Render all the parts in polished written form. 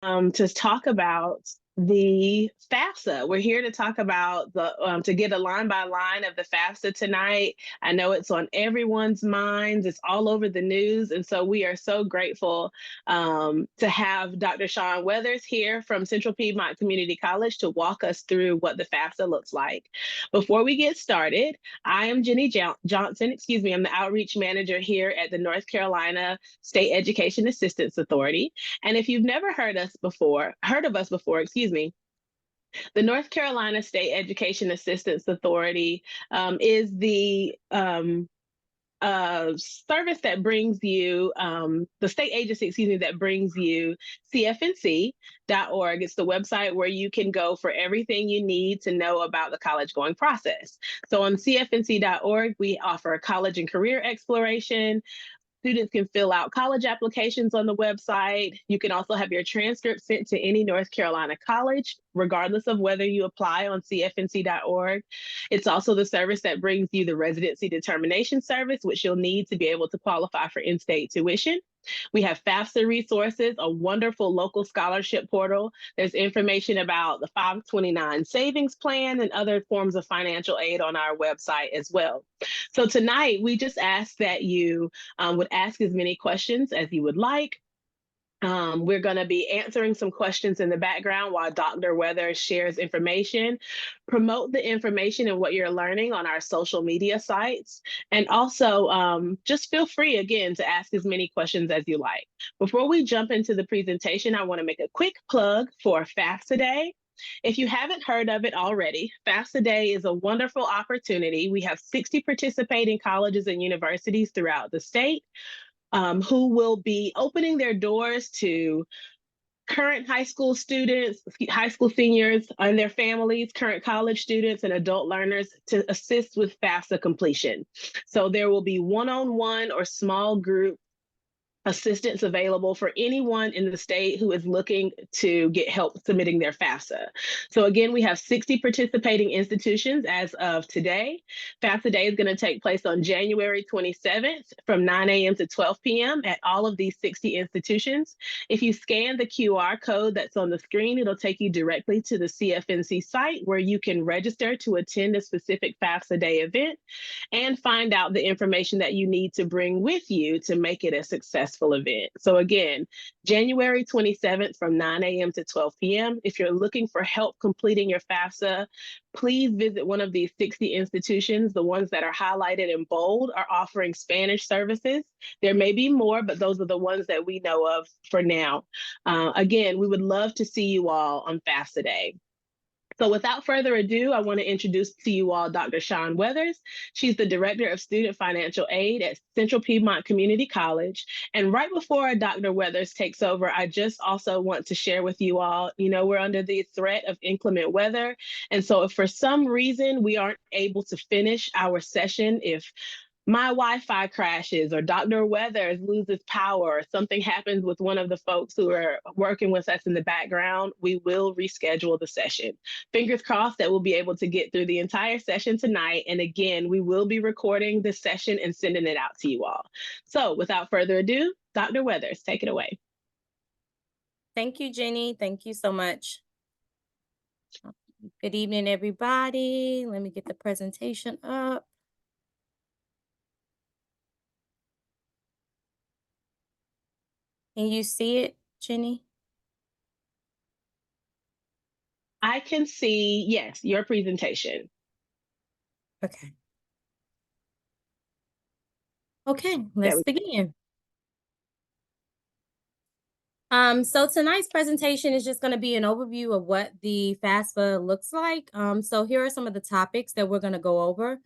to talk about the FAFSA. We're here to talk about to get a line by line of the FAFSA tonight. I know it's on everyone's minds. It's all over the news. And so we are so grateful to have Dr. Sean Weathers here from Central Piedmont Community College to walk us through what the FAFSA looks like. Before we get started, I am Jenny Johnson. I'm the outreach manager here at the North Carolina State Education Assistance Authority. And if you've never heard of us before, the North Carolina State Education Assistance Authority is the service that brings you, the state agency, that brings you CFNC.org. It's the website where you can go for everything you need to know about the college going process. So on CFNC.org, we offer a college and career exploration. Students can fill out college applications on the website. You can also have your transcript sent to any North Carolina college, regardless of whether you apply on CFNC.org. It's also the service that brings you the residency determination service, which you'll need to be able to qualify for in-state tuition. We have FAFSA resources, a wonderful local scholarship portal. There's information about the 529 savings plan and other forms of financial aid on our website as well. So tonight, we just ask that you would ask as many questions as you would like. We're going to be answering some questions in the background while Dr. Weathers shares information. Promote the information and what you're learning on our social media sites. And also just feel free, again, to ask as many questions as you like. Before we jump into the presentation, I want to make a quick plug for FAFSA Day. If you haven't heard of it already, FAFSA Day is a wonderful opportunity. We have 60 participating colleges and universities throughout the state who will be opening their doors to current high school students, high school seniors and their families, current college students and adult learners to assist with FAFSA completion. So there will be one-on-one or small group assistance available for anyone in the state who is looking to get help submitting their FAFSA. So again, we have 60 participating institutions as of today. FAFSA Day is going to take place on January 27th from 9 a.m. to 12 p.m. at all of these 60 institutions. If you scan the QR code that's on the screen, it'll take you directly to the CFNC site where you can register to attend a specific FAFSA Day event and find out the information that you need to bring with you to make it a successful event. So again, January 27th from 9 a.m. to 12 p.m. If you're looking for help completing your FAFSA, please visit one of these 60 institutions. The ones that are highlighted in bold are offering Spanish services. There may be more, but those are the ones that we know of for now. Again, we would love to see you all on FAFSA Day. So without further ado, I want to introduce to you all Dr. Sean Weathers. She's the Director of Student Financial Aid at Central Piedmont Community College. And right before Dr. Weathers takes over, I just also want to share with you all, we're under the threat of inclement weather. And so if for some reason we aren't able to finish our session, if my Wi-Fi crashes or Dr. Weathers loses power or something happens with one of the folks who are working with us in the background, we will reschedule the session. Fingers crossed that we'll be able to get through the entire session tonight. And again, we will be recording this session and sending it out to you all. So without further ado, Dr. Weathers, take it away. Thank you, Jenny. Thank you so much. Good evening, everybody. Let me get the presentation up. Can you see it, Jenny? I can see, yes, your presentation. Okay. Okay, let's begin. So tonight's presentation is just going to be an overview of what the FAFSA looks like. So here are some of the topics that we're going to go over.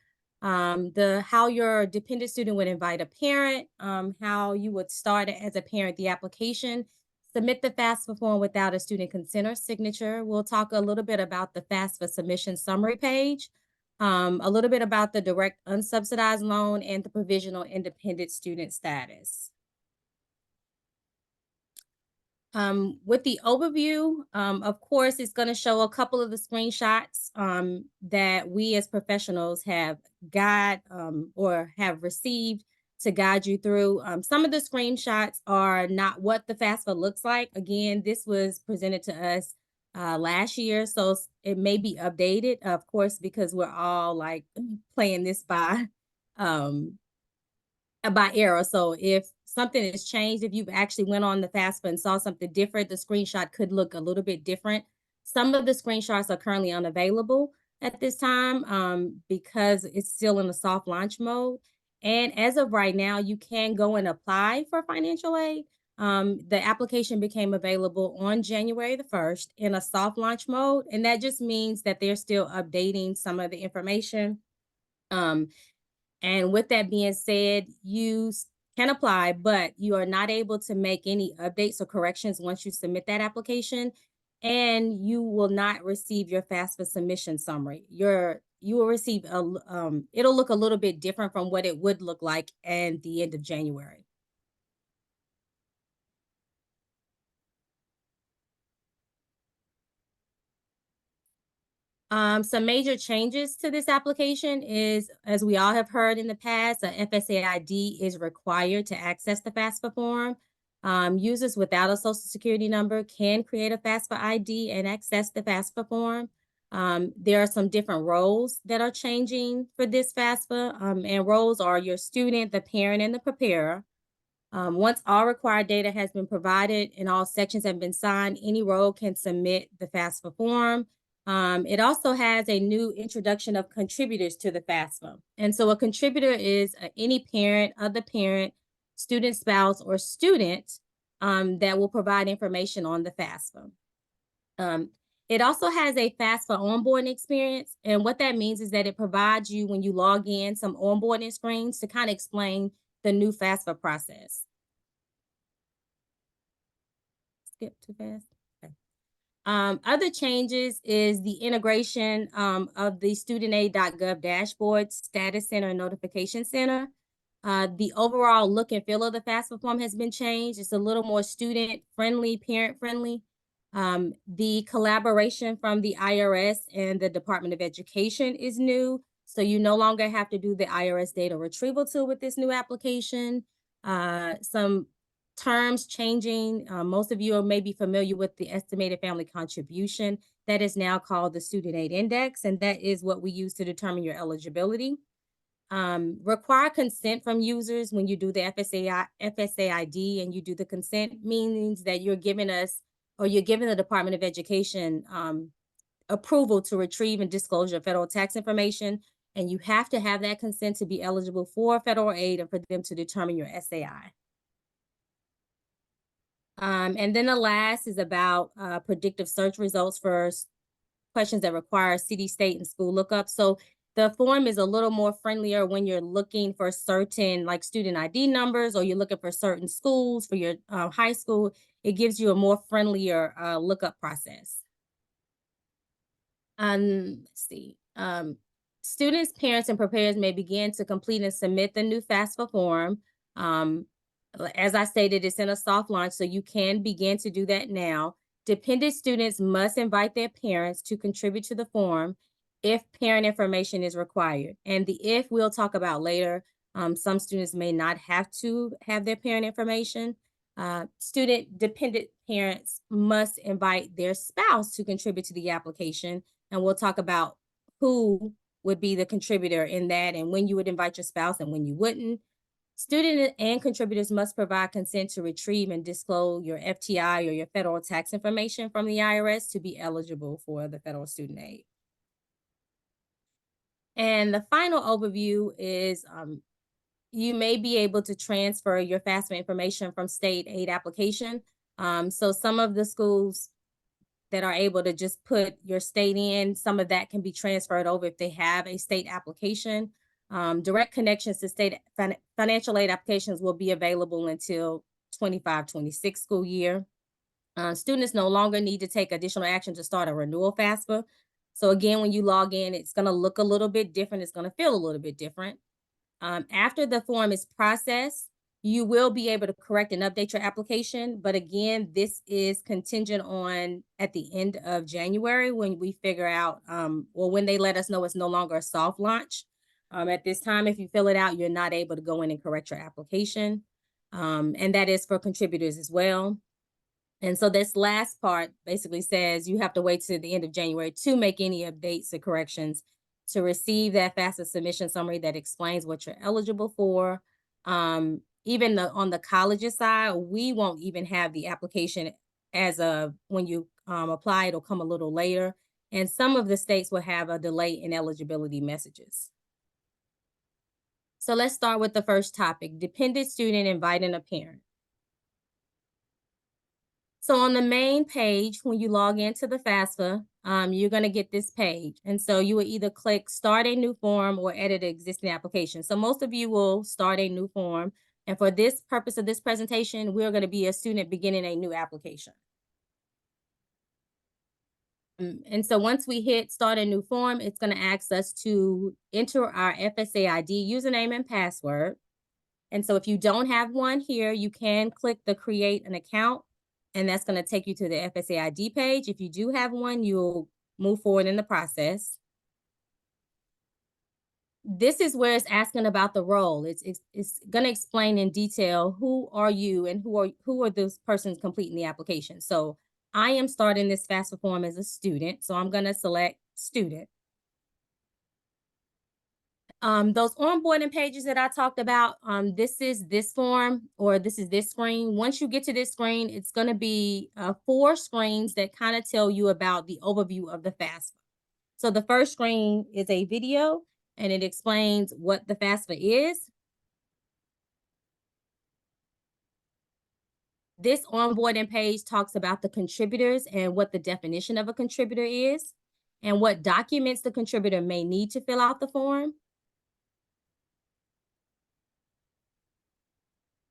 How your dependent student would invite a parent, how you would start as a parent the application, submit the FAFSA form without a student consent or signature. We'll talk a little bit about the FAFSA submission summary page, a little bit about the direct unsubsidized loan and the provisional independent student status. With the overview, of course, it's going to show a couple of the screenshots that we as professionals have got or have received to guide you through. Some of the screenshots are not what the FAFSA looks like. Again, this was presented to us last year, so it may be updated, of course, because we're all like playing this by error. So if something is changed, if you've actually went on the FAFSA and saw something different, the screenshot could look a little bit different. Some of the screenshots are currently unavailable at this time because it's still in a soft launch mode. And as of right now, you can go and apply for financial aid. The application became available on January the 1st in a soft launch mode. And that just means that they're still updating some of the information. And with that being said, you can apply, but you are not able to make any updates or corrections once you submit that application. And you will not receive your FAFSA submission summary. You will receive it'll look a little bit different from what it would look like at the end of January. Some major changes to this application is, as we all have heard in the past, a FSA ID is required to access the FAFSA form. Users without a Social Security number can create a FAFSA ID and access the FAFSA form. There are some different roles that are changing for this FAFSA, and roles are your student, the parent, and the preparer. Once all required data has been provided and all sections have been signed, any role can submit the FAFSA form. It also has a new introduction of contributors to the FAFSA. And so a contributor is any parent, other parent, student spouse, or student that will provide information on the FAFSA. It also has a FAFSA onboarding experience. And what that means is that it provides you, when you log in, some onboarding screens to kind of explain the new FAFSA process. Skip too fast. Okay. Other changes is the integration of the studentaid.gov dashboard, status center, and notification center. The overall look and feel of the FAFSA form has been changed. It's a little more student-friendly, parent-friendly. The collaboration from the IRS and the Department of Education is new. So you no longer have to do the IRS data retrieval tool with this new application. Some terms changing. Most of you may be familiar with the estimated family contribution. That is now called the Student Aid Index, and that is what we use to determine your eligibility. Require consent from users when you do the FSA ID and you do the consent, means that you're giving us, or you're giving the Department of Education approval to retrieve and disclose your federal tax information. And you have to have that consent to be eligible for federal aid and for them to determine your SAI. And then the last is about predictive search results for questions that require city, state, and school lookup. So the form is a little more friendlier when you're looking for certain like student ID numbers, or you're looking for certain schools for your high school. It gives you a more friendlier lookup process. Let's see. Students, parents, and preparers may begin to complete and submit the new FAFSA form. As I stated, it's in a soft launch, so you can begin to do that now. Dependent students must invite their parents to contribute to the form if parent information is required. And the if we'll talk about later. Some students may not have to have their parent information. Student dependent parents must invite their spouse to contribute to the application. And we'll talk about who would be the contributor in that, and when you would invite your spouse and when you wouldn't. Student and contributors must provide consent to retrieve and disclose your FTI or your federal tax information from the IRS to be eligible for the federal student aid. And the final overview is you may be able to transfer your FAFSA information from state aid application. So some of the schools that are able to just put your state in, some of that can be transferred over if they have a state application. Direct connections to state financial aid applications will be available until 25-26 school year. Students no longer need to take additional action to start a renewal FAFSA. So again, when you log in, it's going to look a little bit different. It's going to feel a little bit different. After the form is processed, you will be able to correct and update your application. But again, this is contingent on at the end of January when we figure out, or when they let us know it's no longer a soft launch. At this time, if you fill it out, you're not able to go in and correct your application. And that is for contributors as well. And so this last part basically says you have to wait to the end of January to make any updates or corrections to receive that FAFSA submission summary that explains what you're eligible for. Even on the college's side, we won't even have the application as of when you apply. It'll come a little later. And some of the states will have a delay in eligibility messages. So let's start with the first topic, dependent student inviting a parent. So on the main page, when you log into the FAFSA, you're going to get this page. And so you will either click start a new form or edit an existing application. So most of you will start a new form. And for this purpose of this presentation, we're going to be a student beginning a new application. And so once we hit start a new form, it's going to ask us to enter our FSA ID username and password. And so if you don't have one here, you can click the create an account, and that's going to take you to the FSA ID page. If you do have one, you'll move forward in the process. This is where it's asking about the role. It's going to explain in detail who are you and who are those persons completing the application. So I am starting this FAFSA form as a student, so I'm going to select student. Those onboarding pages that I talked about, this is this form or this is this screen. Once you get to this screen, it's going to be 4 screens that kind of tell you about the overview of the FAFSA. So the first screen is a video, and it explains what the FAFSA is. This onboarding page talks about the contributors and what the definition of a contributor is, and what documents the contributor may need to fill out the form.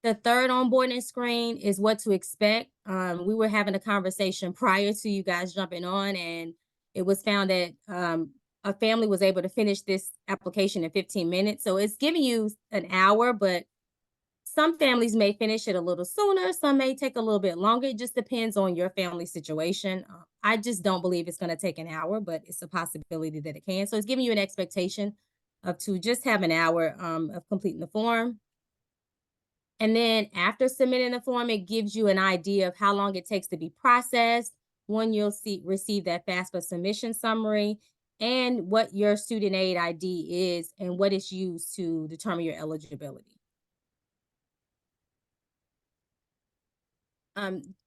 The third onboarding screen is what to expect. We were having a conversation prior to you guys jumping on, and it was found that a family was able to finish this application in 15 minutes. So it's giving you an hour, but some families may finish it a little sooner. Some may take a little bit longer. It just depends on your family situation. I just don't believe it's going to take an hour, but it's a possibility that it can. So it's giving you an expectation of to just have an hour of completing the form. And then after submitting the form, it gives you an idea of how long it takes to be processed, when you'll receive that FAFSA submission summary, and what your student aid ID is and what it's used to determine your eligibility.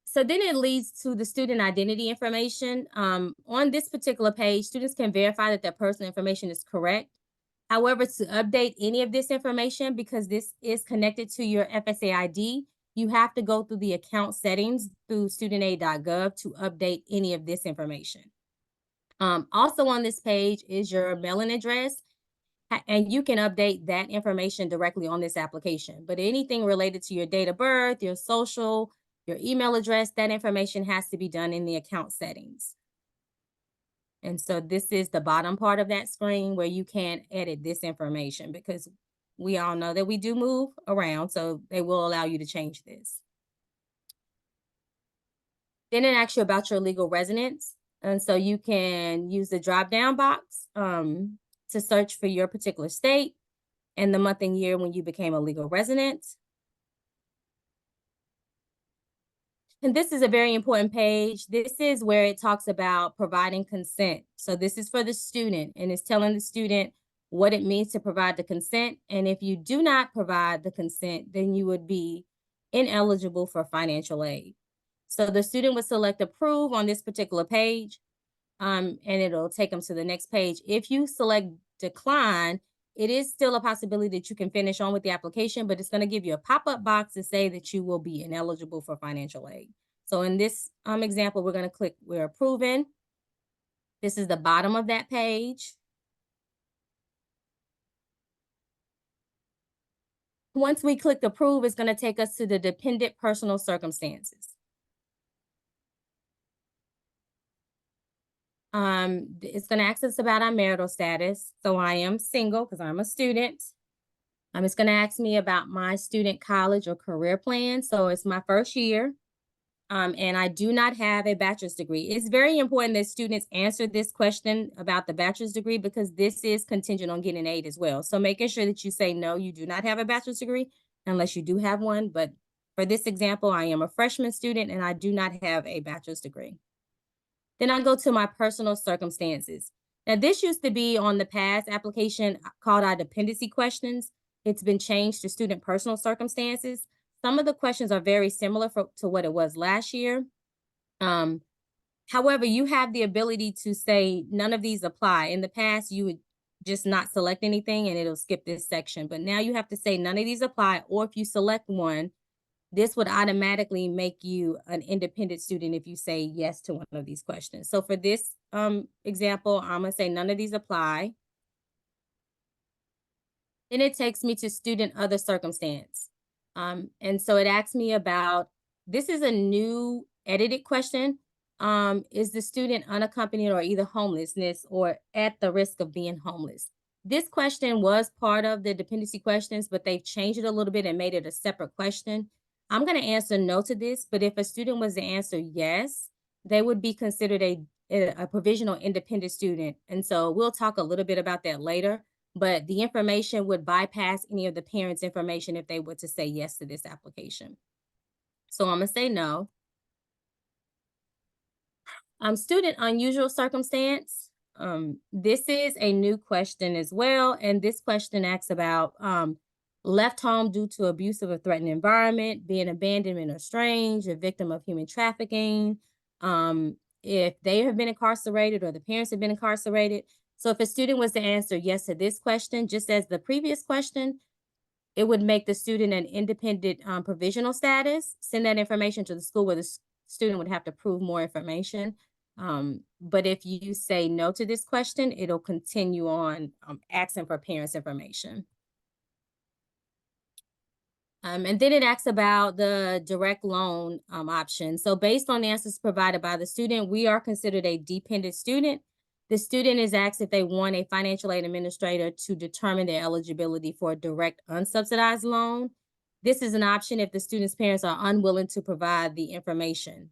So then it leads to the student identity information. On this particular page, students can verify that their personal information is correct. However, to update any of this information, because this is connected to your FSA ID, you have to go through the account settings through studentaid.gov to update any of this information. Also on this page is your mailing address, and you can update that information directly on this application. But anything related to your date of birth, your social, your email address, that information has to be done in the account settings. And so this is the bottom part of that screen where you can edit this information, because we all know that we do move around, so they will allow you to change this. Then it asks you about your legal residence. And so you can use the drop-down box to search for your particular state and the month and year when you became a legal resident. And this is a very important page. This is where it talks about providing consent. So this is for the student, and it's telling the student what it means to provide the consent. And if you do not provide the consent, then you would be ineligible for financial aid. So the student would select approve on this particular page, and it'll take them to the next page. If you select decline, it is still a possibility that you can finish on with the application, but it's going to give you a pop-up box to say that you will be ineligible for financial aid. So in this example, we're going to click we're approving. This is the bottom of that page. Once we click approve, it's going to take us to the dependent personal circumstances. It's going to ask us about our marital status. So I am single because I'm a student. It's going to ask me about my student college or career plan. So it's my first year. and I do not have a bachelor's degree. It's very important that students answer this question about the bachelor's degree because this is contingent on getting aid as well. So making sure that you say, no, you do not have a bachelor's degree unless you do have one. But for this example, I am a freshman student and I do not have a bachelor's degree. Then I go to my personal circumstances. Now, this used to be on the past application called our dependency questions. It's been changed to student personal circumstances. Some of the questions are very similar to what it was last year. However, you have the ability to say none of these apply. In the past, you would just not select anything and it'll skip this section. But now you have to say none of these apply, or if you select one, this would automatically make you an independent student if you say yes to one of these questions. So for this example, I'm gonna say none of these apply. Then it takes me to student other circumstance. And so it asks me about, this is a new edited question. Is the student unaccompanied or either homelessness or at the risk of being homeless? This question was part of the dependency questions, but they've changed it a little bit and made it a separate question. I'm going to answer no to this, but if a student was to answer yes, they would be considered a provisional independent student. And so we'll talk a little bit about that later, but the information would bypass any of the parents' information if they were to say yes to this application. So I'm going to say no. Student unusual circumstance. This is a new question as well. And this question asks about left home due to abusive or threatened environment, being abandoned or estranged, a victim of human trafficking, if they have been incarcerated or the parents have been incarcerated. So if a student was to answer yes to this question, just as the previous question, it would make the student an independent provisional status, send that information to the school where the student would have to prove more information. But if you say no to this question, it'll continue on asking for parents' information. And then it asks about the direct loan option. So based on the answers provided by the student, we are considered a dependent student. The student is asked if they want a financial aid administrator to determine their eligibility for a direct unsubsidized loan. This is an option if the student's parents are unwilling to provide the information.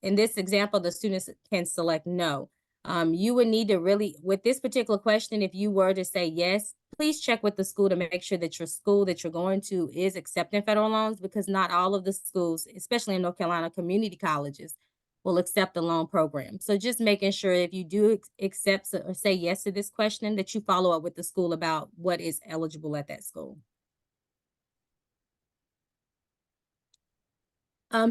In this example, the students can select no. You would need to really, with this particular question, if you were to say yes, please check with the school to make sure that your school that you're going to is accepting federal loans, because not all of the schools, especially in North Carolina, community colleges, will accept the loan program. So just making sure if you do accept or say yes to this question, that you follow up with the school about what is eligible at that school.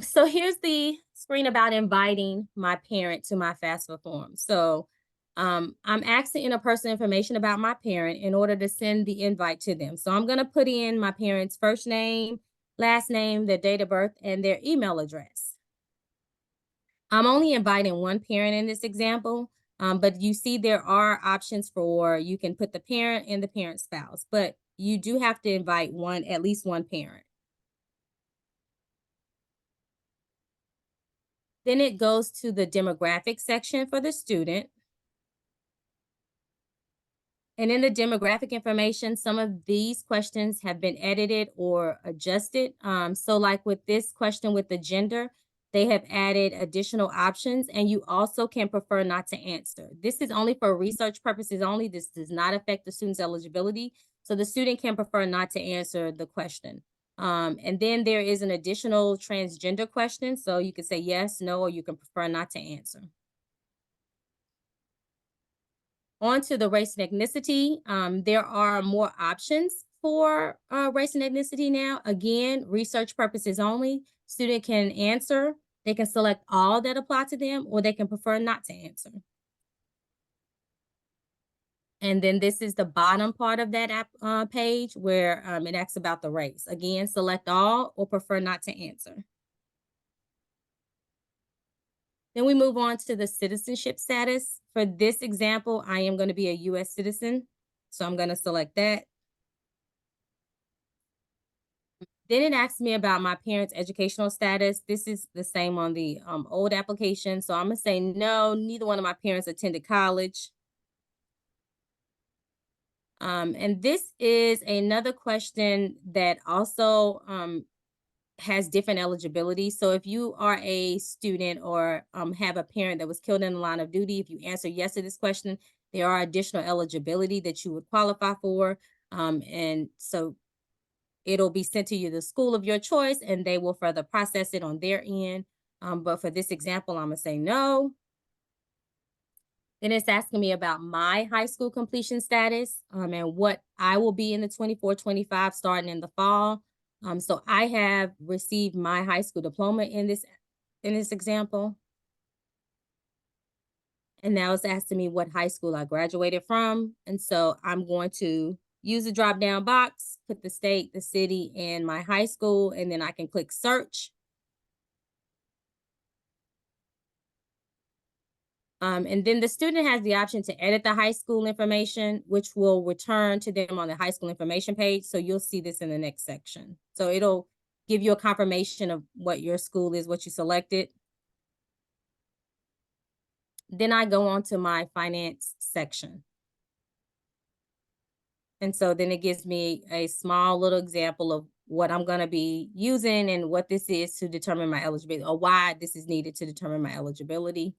So here's the screen about inviting my parent to my FAFSA form. So I'm asking personal information about my parent in order to send the invite to them. So I'm going to put in my parent's first name, last name, their date of birth, and their email address. I'm only inviting one parent in this example, but you see there are options for, you can put the parent and the parent spouse, but you do have to invite at least one parent. Then it goes to the demographic section for the student. And in the demographic information, some of these questions have been edited or adjusted. So like with this question with the gender, they have added additional options, and you also can prefer not to answer. This is only for research purposes only. This does not affect the student's eligibility. So the student can prefer not to answer the question. And then there is an additional transgender question. So you can say yes, no, or you can prefer not to answer. On to the race and ethnicity. There are more options for race and ethnicity now. Again, research purposes only. Student can answer. They can select all that apply to them, or they can prefer not to answer. And then this is the bottom part of that page where it asks about the race. Again, select all or prefer not to answer. Then we move on to the citizenship status. For this example, I am going to be a U.S. citizen, so I'm going to select that. Then it asks me about my parents' educational status. This is the same on the old application, so I'm going to say no, neither one of my parents attended college. And this is another question that also has different eligibility. So if you are a student or have a parent that was killed in the line of duty, if you answer yes to this question, there are additional eligibility that you would qualify for. And so it'll be sent to you, the school of your choice, and they will further process it on their end. But for this example, I'm gonna say no. Then it's asking me about my high school completion status and what I will be in the 24-25 starting in the fall. So I have received my high school diploma in this example. And now it's asking me what high school I graduated from. And so I'm going to use the drop down box, put the state, the city, and my high school, and then I can click search. And then the student has the option to edit the high school information, which will return to them on the high school information page. So you'll see this in the next section. So it'll give you a confirmation of what your school is, what you selected. Then I go on to my finance section. And so then it gives me a small little example of what I'm going to be using and what this is to determine my eligibility, or why this is needed to determine my eligibility.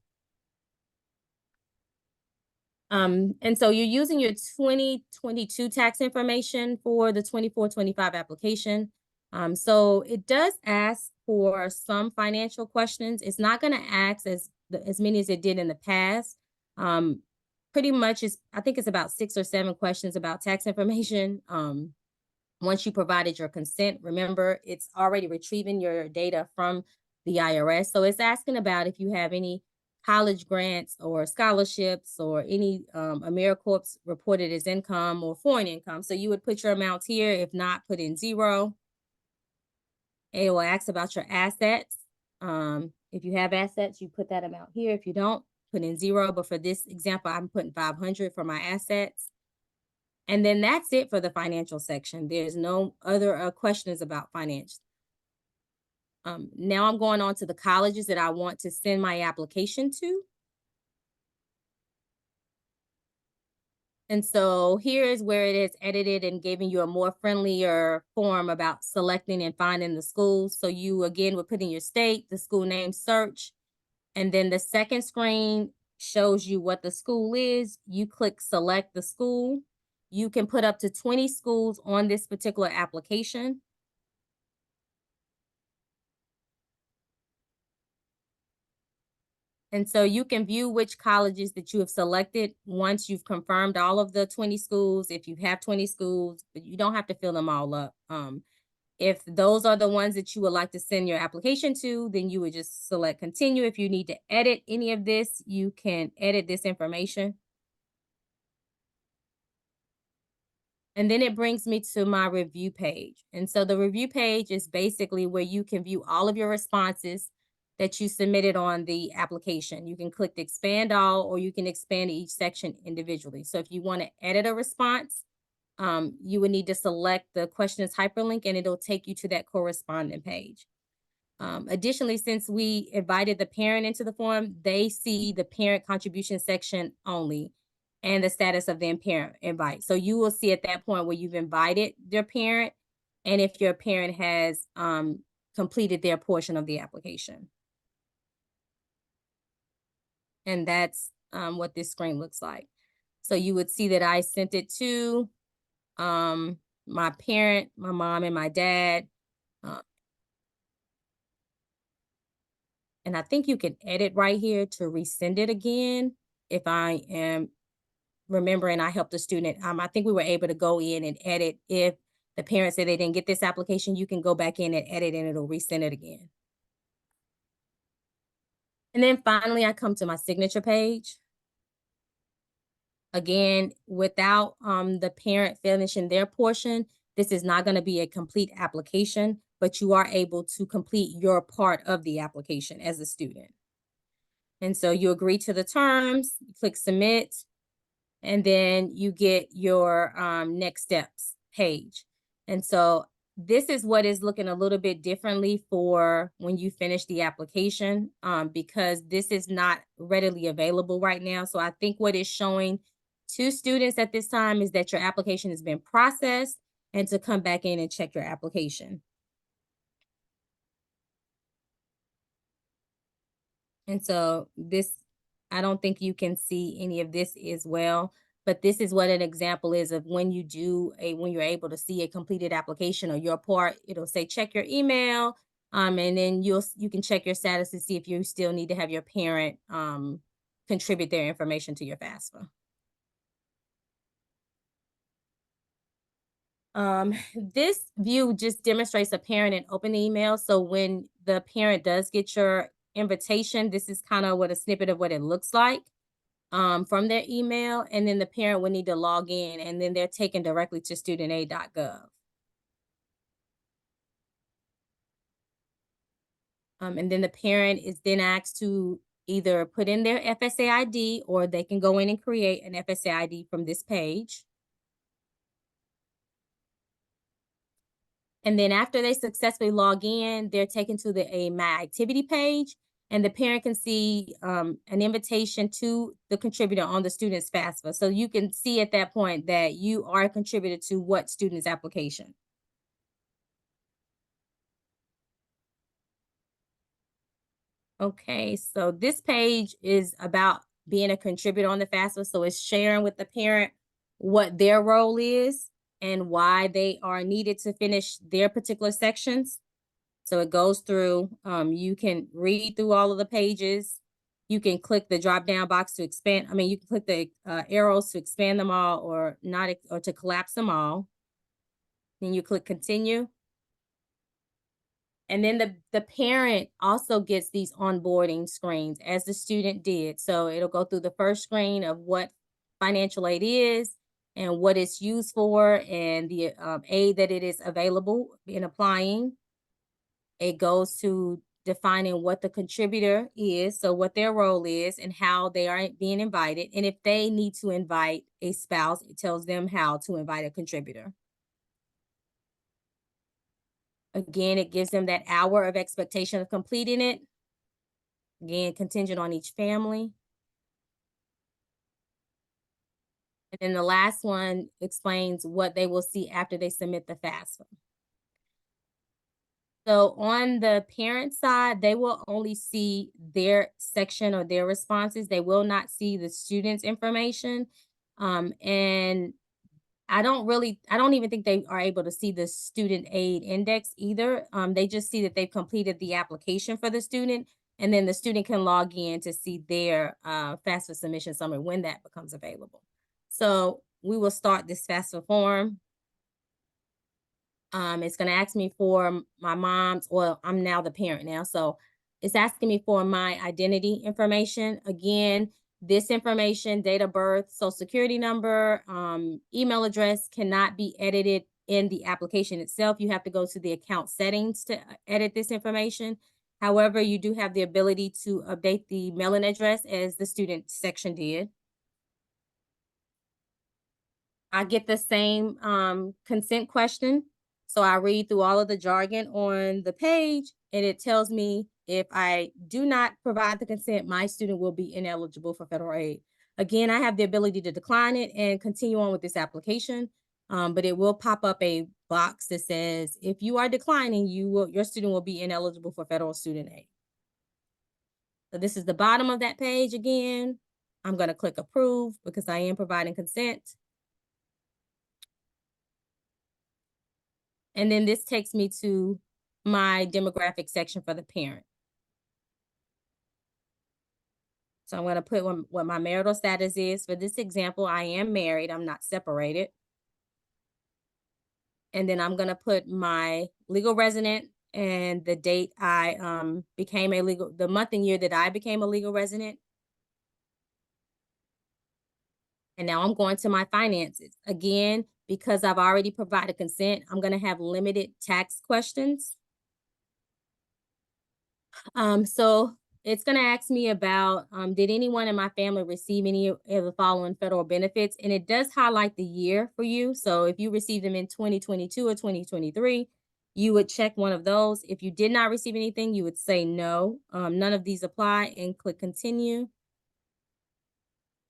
And so you're using your 2022 tax information for the 24-25 application. So it does ask for some financial questions. It's not going to ask as many as it did in the past. Pretty much I think it's about 6 or 7 questions about tax information. Once you provided your consent, remember, it's already retrieving your data from the IRS. So it's asking about if you have any college grants or scholarships or any AmeriCorps reported as income or foreign income. So you would put your amounts here. If not, put in 0. It will ask about your assets. If you have assets, you put that amount here. If you don't, put in 0. But for this example, I'm putting 500 for my assets. And then that's it for the financial section. There's no other questions about finance. Now I'm going on to the colleges that I want to send my application to. And so here is where it is edited and giving you a more friendlier form about selecting and finding the schools. So you again would put in your state, the school name, search, and then the second screen shows you what the school is. You click select the school. You can put up to 20 schools on this particular application. And so you can view which colleges that you have selected once you've confirmed all of the 20 schools. If you have 20 schools, but you don't have to fill them all up. If those are the ones that you would like to send your application to, then you would just select continue. If you need to edit any of this, you can edit this information. And then it brings me to my review page. And so the review page is basically where you can view all of your responses that you submitted on the application. You can click the expand all, or you can expand each section individually. So if you want to edit a response, you would need to select the questions hyperlink, and it'll take you to that corresponding page. Additionally, since we invited the parent into the form, they see the parent contribution section only and the status of the parent invite. So you will see at that point where you've invited their parent and if your parent has completed their portion of the application. And that's what this screen looks like. So you would see that I sent it to my parent, my mom, and my dad. And I think you can edit right here to resend it again. If I am remembering, I helped the student. I think we were able to go in and edit. If the parents say they didn't get this application, you can go back in and edit and it'll resend it again. And then finally, I come to my signature page. Again, without the parent finishing their portion, this is not going to be a complete application, but you are able to complete your part of the application as a student. And so you agree to the terms, you click submit, and then you get your next steps page. And so this is what is looking a little bit differently for when you finish the application, because this is not readily available right now. So I think what is showing to students at this time is that your application has been processed and to come back in and check your application. And so this, I don't think you can see any of this as well, but this is what an example is of when when you're able to see a completed application or your part, it'll say, check your email. And then you can check your status to see if you still need to have your parent, contribute their information to your FAFSA. This view just demonstrates a parent and open email. So when the parent does get your invitation, this is kind of what a snippet of what it looks like from their email. And then the parent would need to log in, and then they're taken directly to studentaid.gov. And then the parent is then asked to either put in their FSA ID, or they can go in and create an FSA ID from this page. And then after they successfully log in, they're taken to a My Activity page, and the parent can see an invitation to the contributor on the student's FAFSA. So you can see at that point that you are a contributor to what student's application. Okay, so this page is about being a contributor on the FAFSA. So it's sharing with the parent what their role is and why they are needed to finish their particular sections. So it goes through, you can read through all of the pages. You can click the drop down box to expand. You can click the arrows to expand them all, or not, or to collapse them all. Then you click continue. And then the parent also gets these onboarding screens as the student did. So it'll go through the first screen of what financial aid is and what it's used for, and the aid that it is available in applying. It goes to defining what the contributor is, so what their role is and how they are being invited. And if they need to invite a spouse, it tells them how to invite a contributor. Again, it gives them that hour of expectation of completing it. Again, contingent on each family. And then the last one explains what they will see after they submit the FAFSA. So on the parent side, they will only see their section or their responses. They will not see the student's information. And I don't even think they are able to see the student aid index either. They just see that they've completed the application for the student, and then the student can log in to see their FAFSA submission summary when that becomes available. So we will start this FAFSA form. It's going to ask me for my mom's, well, I'm now the parent now, so it's asking me for my identity information. Again, this information, date of birth, social security number, email address, cannot be edited in the application itself. You have to go to the account settings to edit this information. However, you do have the ability to update the mailing address as the student section did. I get the same consent question. So I read through all of the jargon on the page, and it tells me if I do not provide the consent, my student will be ineligible for federal aid. Again, I have the ability to decline it and continue on with this application, but it will pop up a box that says, if you are declining, your student will be ineligible for federal student aid. So this is the bottom of that page again. I'm going to click approve because I am providing consent. And then this takes me to my demographic section for the parent. So I'm going to put what my marital status is. For this example, I am married. I'm not separated. And then I'm going to put my legal resident and the date I became the month and year that I became a legal resident. And now I'm going to my finances. Again, because I've already provided consent, I'm going to have limited tax questions. So it's going to ask me about, did anyone in my family receive any of the following federal benefits? And it does highlight the year for you. So if you received them in 2022 or 2023, you would check one of those. If you did not receive anything, you would say no, none of these apply, and click continue.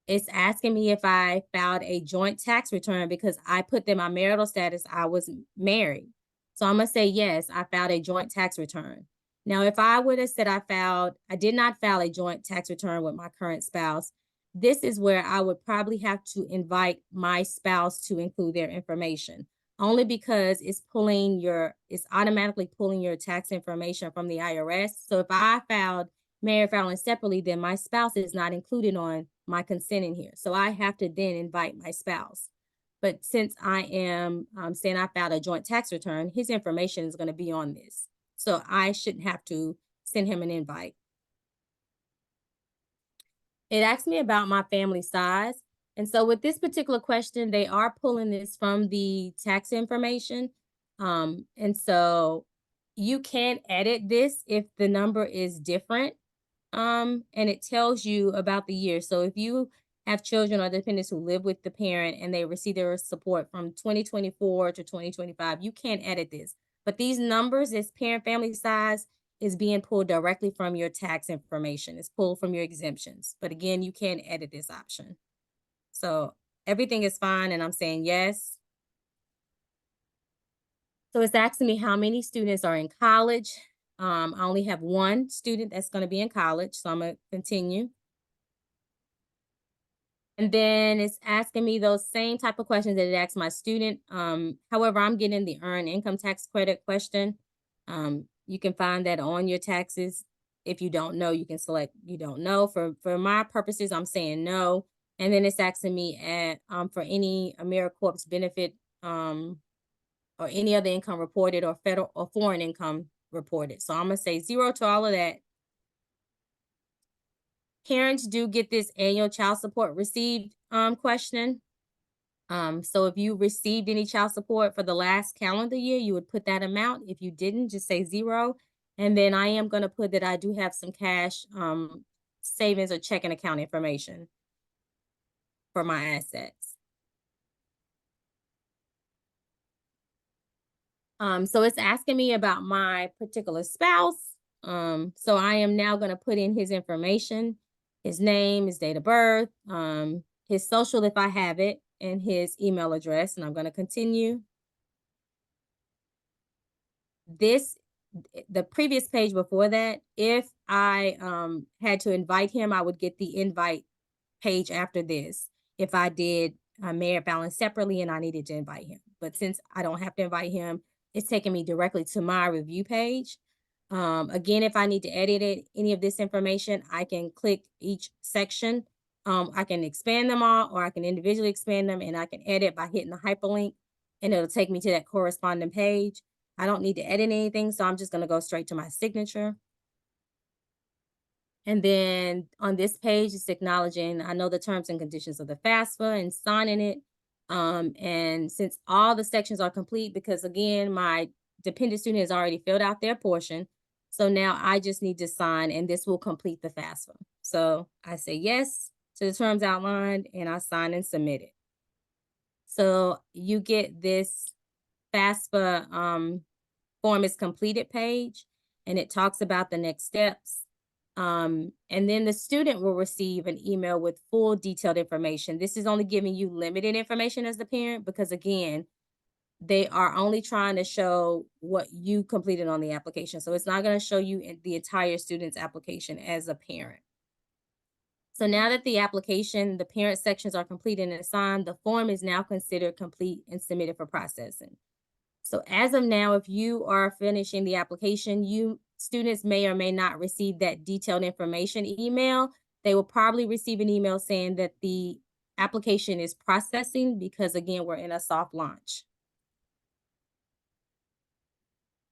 It's asking me if I filed a joint tax return because I put in my marital status I was married. So I'm going to say yes, I filed a joint tax return. Now, if I would have said I did not file a joint tax return with my current spouse, this is where I would probably have to invite my spouse to include their information, only because it's automatically pulling your tax information from the IRS. So if I filed married filing separately, then my spouse is not included on my consent in here. So I have to then invite my spouse. But since I am saying I filed a joint tax return, his information is going to be on this. So I shouldn't have to send him an invite. It asked me about my family size. And so with this particular question, they are pulling this from the tax information. And so you can edit this if the number is different. And it tells you about the year. So if you have children or dependents who live with the parent and they receive their support from 2024 to 2025, you can't edit this. But these numbers, this parent family size, is being pulled directly from your tax information. It's pulled from your exemptions. But again, you can edit this option. So everything is fine, and I'm saying yes. So it's asking me how many students are in college. I only have one student that's going to be in college, so I'm going to continue. And then it's asking me those same type of questions that it asked my student. However, I'm getting the earned income tax credit question. You can find that on your taxes. If you don't know, you can select you don't know. For my purposes, I'm saying no. And then it's asking me for any AmeriCorps benefit or any other income reported or federal or foreign income reported. So I'm gonna say 0 to all of that. Parents do get this annual child support received question. So if you received any child support for the last calendar year, you would put that amount. If you didn't, just say 0. And then I am going to put that I do have some cash savings or checking account information for my assets. So it's asking me about my particular spouse. So I am now going to put in his information, his name, his date of birth, his social if I have it, and his email address, and I'm going to continue. The previous page before that, if I had to invite him, I would get the invite page after this. If I did married filing separately and I needed to invite him. But since I don't have to invite him, it's taking me directly to my review page. Again, if I need to edit any of this information, I can click each section. I can expand them all, or I can individually expand them, and I can edit by hitting the hyperlink, and it'll take me to that corresponding page. I don't need to edit anything, so I'm just going to go straight to my signature. And then on this page, it's acknowledging I know the terms and conditions of the FAFSA and signing it. And since all the sections are complete, because again, my dependent student has already filled out their portion. So now I just need to sign, and this will complete the FAFSA. So I say yes to the terms outlined, and I sign and submit it. So you get this FAFSA form is completed page, and it talks about the next steps. And then the student will receive an email with full detailed information. This is only giving you limited information as the parent, because again, they are only trying to show what you completed on the application. So it's not going to show you the entire student's application as a parent. So now that the application, the parent sections are completed and assigned, the form is now considered complete and submitted for processing. So as of now, if you are finishing the application, students may or may not receive that detailed information email. They will probably receive an email saying that the application is processing, because again, we're in a soft launch.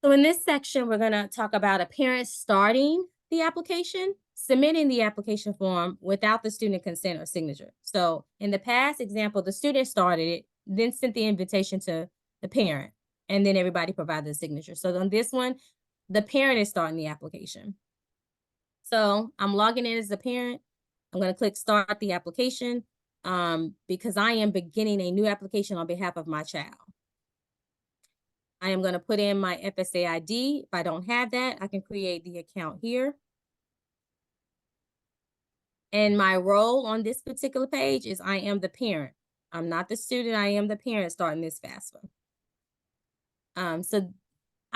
So in this section, we're going to talk about a parent starting the application, submitting the application form without the student consent or signature. So in the past example, the student started it, then sent the invitation to the parent, and then everybody provided the signature. So on this one, the parent is starting the application. So I'm logging in as a parent. I'm going to click start the application because I am beginning a new application on behalf of my child. I am going to put in my FSA ID. If I don't have that, I can create the account here. And my role on this particular page is I am the parent. I'm not the student. I am the parent starting this FAFSA. So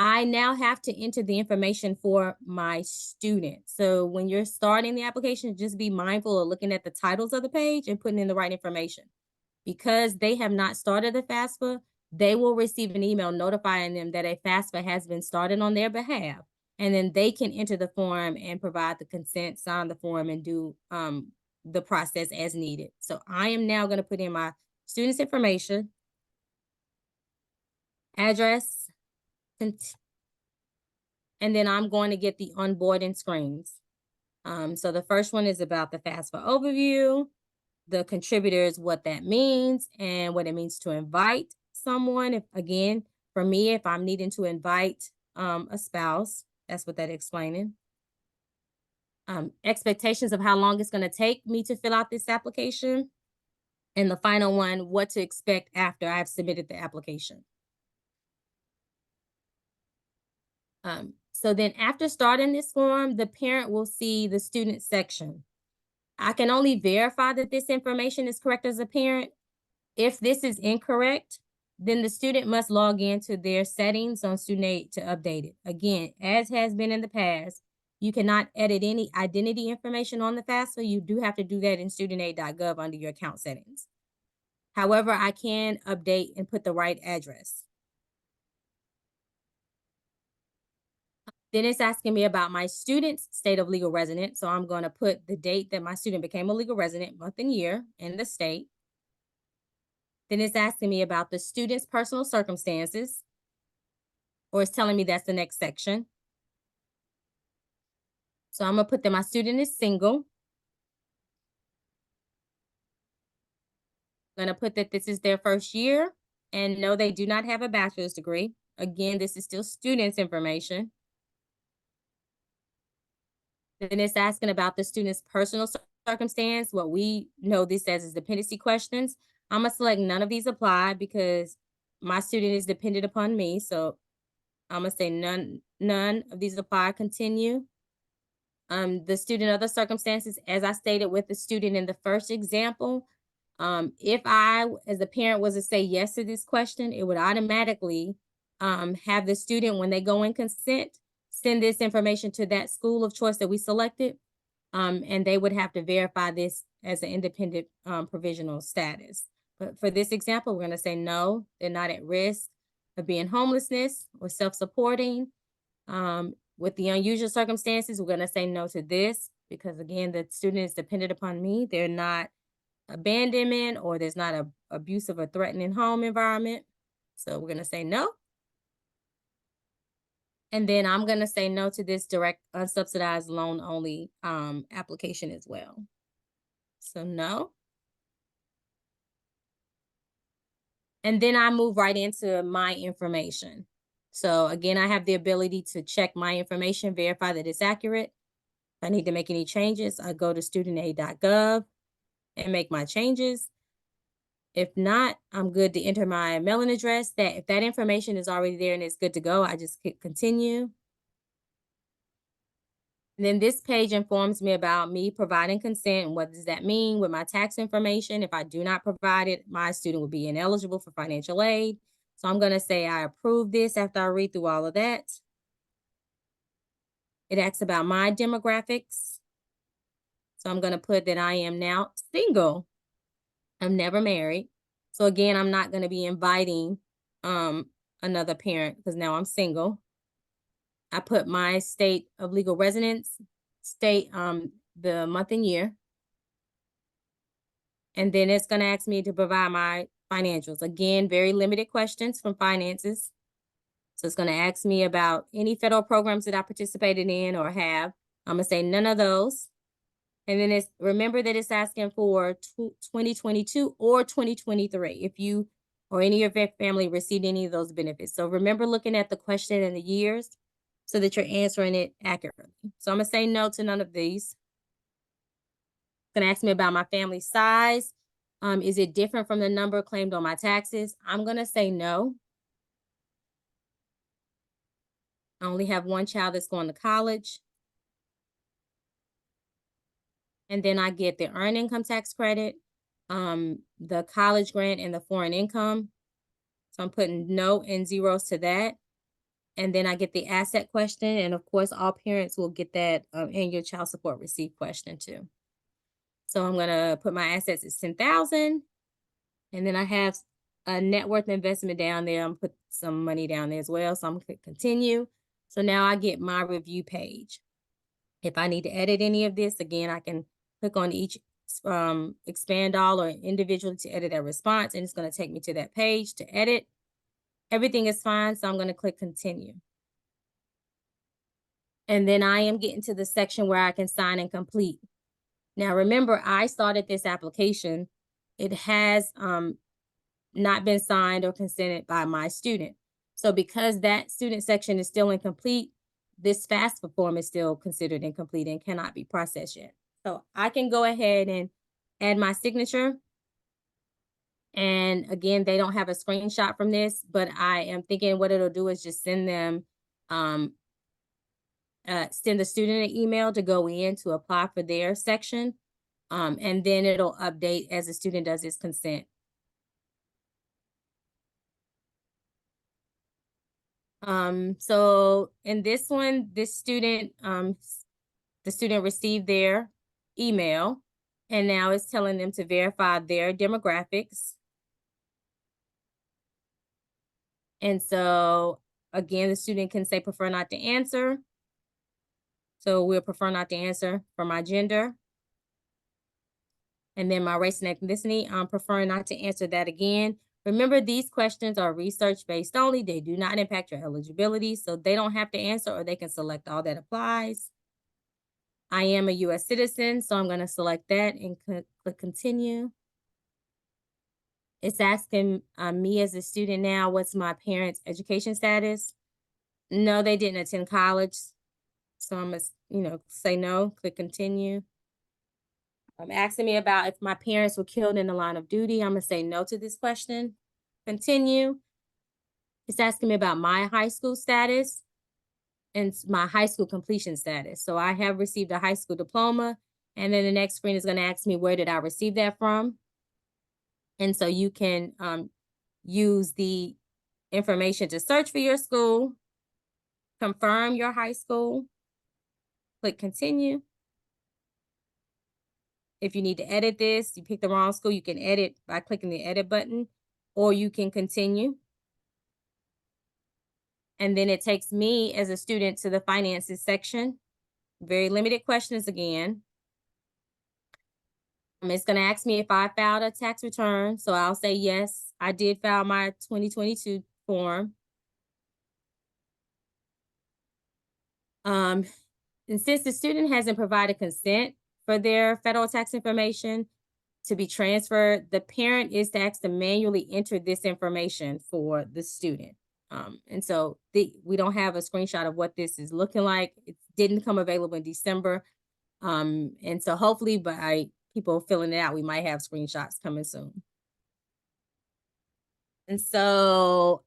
I now have to enter the information for my student. So when you're starting the application, just be mindful of looking at the titles of the page and putting in the right information. Because they have not started the FAFSA, they will receive an email notifying them that a FAFSA has been started on their behalf. And then they can enter the form and provide the consent, sign the form, and do the process as needed. So I am now going to put in my student's information, address, and then I'm going to get the onboarding screens. So the first one is about the FAFSA overview, the contributors, what that means, and what it means to invite someone. If again, for me, if I'm needing to invite a spouse, that's what that's explaining. Expectations of how long it's going to take me to fill out this application. And the final one, what to expect after I've submitted the application. So then after starting this form, the parent will see the student section. I can only verify that this information is correct as a parent. If this is incorrect, then the student must log into their settings on Student Aid to update it. Again, as has been in the past, you cannot edit any identity information on the FAFSA. You do have to do that in studentaid.gov under your account settings. However, I can update and put the right address. Then it's asking me about my student's state of legal residence. So I'm going to put the date that my student became a legal resident, month and year, in the state. Then it's asking me about the student's personal circumstances, or it's telling me that's the next section. So I'm going to put that my student is single. I'm going to put that this is their first year, and no, they do not have a bachelor's degree. Again, this is still student's information. Then it's asking about the student's personal circumstance. What we know this as is dependency questions. I'm going to select none of these apply because my student is dependent upon me. So I'm going to say none of these apply, continue. The student other circumstances, as I stated with the student in the first example, if I, as a parent, was to say yes to this question, it would automatically have the student, when they go in consent, send this information to that school of choice that we selected, and they would have to verify this as an independent provisional status. But for this example, we're going to say no, they're not at risk of being homelessness or self-supporting. With the unusual circumstances, we're going to say no to this because, again, the student is dependent upon me. They're not abandonment, or there's not a abusive or threatening home environment. So we're going to say no. And then I'm going to say no to this direct unsubsidized loan only application as well. So no. And then I move right into my information. So again, I have the ability to check my information, verify that it's accurate. If I need to make any changes, I go to studentaid.gov and make my changes. If not, I'm good to enter my mailing address. That if that information is already there and it's good to go, I just hit continue. And then this page informs me about me providing consent. What does that mean with my tax information? If I do not provide it, my student will be ineligible for financial aid. So I'm going to say I approve this after I read through all of that. It asks about my demographics. So I'm going to put that I am now single. I'm never married. So again, I'm not going to be inviting another parent because now I'm single. I put my state of legal residence, state the month and year. And then it's going to ask me to provide my financials. Again, very limited questions from finances. So it's going to ask me about any federal programs that I participated in or have. I'm going to say none of those. And then it's, remember that it's asking for 2022 or 2023 if you or any of your family received any of those benefits. So remember looking at the question and the years so that you're answering it accurately. So I'm going to say no to none of these. It's going to ask me about my family size. Is it different from the number claimed on my taxes? I'm going to say no. I only have one child that's going to college. And then I get the earned income tax credit, the college grant, and the foreign income. So I'm putting no and zeros to that. And then I get the asset question. And of course, all parents will get that annual child support receipt question too. So I'm gonna put my assets at 10,000. And then I have a net worth investment down there. I'm put some money down there as well. So I'm gonna click continue. So now I get my review page. If I need to edit any of this, again, I can click on each expand all or individually to edit a response, and it's going to take me to that page to edit. Everything is fine, so I'm going to click continue. And then I am getting to the section where I can sign and complete. Now, remember, I started this application. It has not been signed or consented by my student. So because that student section is still incomplete, this FAFSA form is still considered incomplete and cannot be processed yet. So I can go ahead and add my signature. And again, they don't have a screenshot from this, but I am thinking what it'll do is just send them, send the student an email to go in to apply for their section. And then it'll update as the student does its consent. So in this one, this student, the student received their email, and now it's telling them to verify their demographics. And so again, the student can say prefer not to answer. So we'll prefer not to answer for my gender. And then my race and ethnicity, I'm preferring not to answer that again. Remember, these questions are research-based only. They do not impact your eligibility, so they don't have to answer, or they can select all that applies. I am a U.S. citizen, so I'm going to select that and click continue. It's asking me as a student now, what's my parents' education status? No, they didn't attend college, so I'm going to, say no, click continue. Asking me about if my parents were killed in the line of duty. I'm going to say no to this question. Continue. It's asking me about my high school status and my high school completion status. So I have received a high school diploma. And then the next screen is going to ask me, where did I receive that from? And so you can use the information to search for your school, confirm your high school, click continue. If you need to edit this, you pick the wrong school, you can edit by clicking the edit button, or you can continue. And then it takes me as a student to the finances section. Very limited questions again. It's going to ask me if I filed a tax return. So I'll say yes, I did file my 2022 form. And since the student hasn't provided consent for their federal tax information to be transferred, the parent is to ask to manually enter this information for the student. And so we don't have a screenshot of what this is looking like. It didn't come available in December. And so hopefully by people filling it out, we might have screenshots coming soon. And so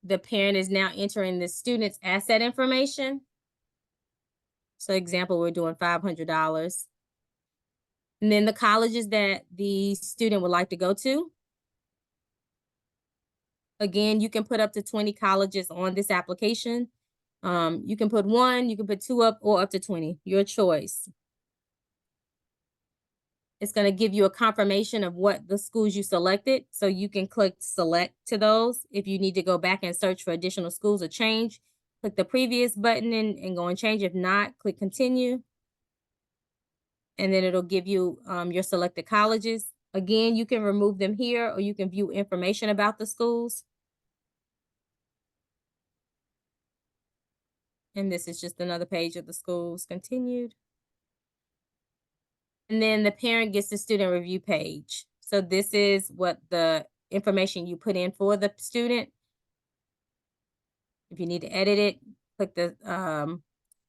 the parent is now entering the student's asset information. So example, we're doing $500. And then the colleges that the student would like to go to. Again, you can put up to 20 colleges on this application. You can put 1, you can put 2 up, or up to 20, your choice. It's going to give you a confirmation of what the schools you selected. So you can click select to those. If you need to go back and search for additional schools or change, click the previous button and go and change. If not, click continue. And then it'll give you your selected colleges. Again, you can remove them here, or you can view information about the schools. And this is just another page of the schools continued. And then the parent gets the student review page. So this is what the information you put in for the student. If you need to edit it, click the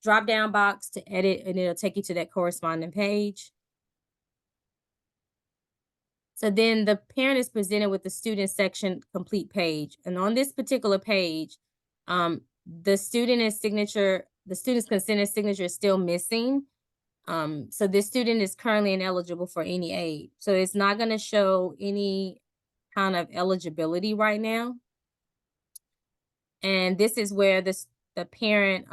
drop-down box to edit, and it'll take you to that corresponding page. So then the parent is presented with the student section complete page. And on this particular page, the student's consent and signature is still missing. So this student is currently ineligible for any aid. So it's not going to show any kind of eligibility right now. And this is where the parent